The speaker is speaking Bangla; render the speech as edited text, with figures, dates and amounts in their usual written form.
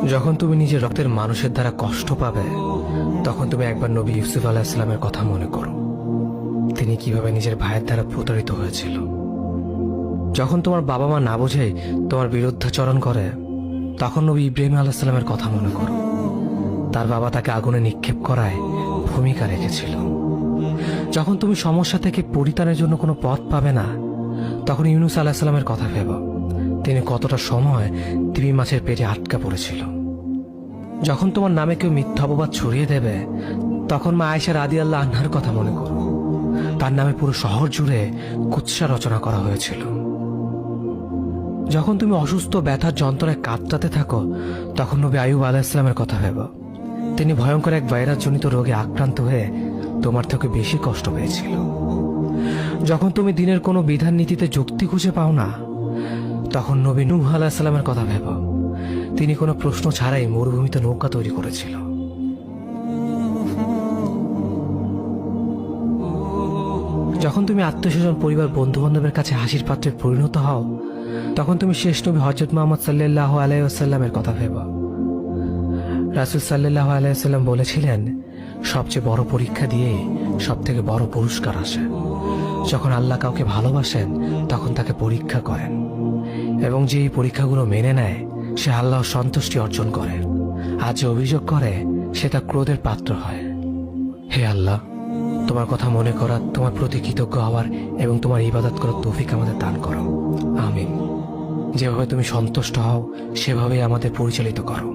যখন তুমি নিজের রক্তের মানুষের দ্বারা কষ্ট পাবে, তখন তুমি একবার নবী ইউসুফ আলাইহিস সালামের কথা মনে করো। তিনি কিভাবে নিজের ভাইয়ের দ্বারা প্রতারিত হয়েছিল। যখন তোমার বাবা মা না বোঝে তোমার বিরুদ্ধাচরণ করে, তখন নবী ইব্রাহিম আলাইহিস সালামের কথা মনে করো। তার বাবা তাকে আগুনে নিক্ষেপ করায় ভূমিকা রেখেছিল। যখন তুমি সমস্যা থেকে পরিত্রাণের জন্য কোনো পথ পাবে না, তখন ইউনুস আলাইহিস সালামের কথা ভেবো। তিনি কতটা সময় তিমি মাছের পেটে আটকা পড়েছিল। যখন তোমার নামে কেউ মিথ্যা অপবাদ ছড়িয়ে দেবে, তখন মা আয়েশা রাদিয়াল্লাহু আনহার কথা মনে করো। তার নামে পুরো শহর জুড়ে কুৎসা রচনা করা হয়েছিল। যখন তুমি অসুস্থ ব্যথার যন্ত্রণায় কাতরাতে থাকো, তখন নবী আইয়ুব আলাইহিস সালামের কথা ভেবো। তিনি ভয়ঙ্কর এক ভাইরাসজনিত রোগে আক্রান্ত হয়ে তোমার থেকে বেশি কষ্ট পেয়েছিল। যখন তুমি দিনের কোনো বিধান নীতিতে যুক্তি খুঁজে পাও না, তখন নবী নূহ আলাইহিস সালামের কথা ভেবো। তিনি কোনো প্রশ্ন ছাড়াই মরুভূমিতে নৌকা তৈরি করেছিল। যখন তুমি আত্মীয়স্বজন, পরিবার, বন্ধু বান্ধবের কাছে হাসির পাত্রে পরিণত হও, তখন তুমি শেষ নবী হযরত মুহাম্মদ সাল্লাল্লাহু আলাইহি ওয়াসাল্লামের কথা ভেবো। রাসূল সাল্লাল্লাহু আলাইহি ওয়াসাল্লাম বলেছিলেন, সবচেয়ে বড় পরীক্ষা দিয়ে সব থেকে বড় পুরস্কার আসে। যখন আল্লাহ কাউকে ভালোবাসেন, তখন তাকে পরীক্ষা করেন, এবং যে এই পরীক্ষাগুলো মেনে নেয়, সে আল্লাহর সন্তুষ্টি অর্জন করে। আর যে অভিযোগ করে, সে তার ক্রোধের পাত্র হয়। হে আল্লাহ, তোমার কথা মনে করা, তোমার প্রতি কৃতজ্ঞ হওয়ার এবং তোমার ইবাদত করার তৌফিক আমাদের দান করো। আমিন। যেভাবে তুমি সন্তুষ্ট হও, সেভাবেই আমাদের পরিচালিত করো।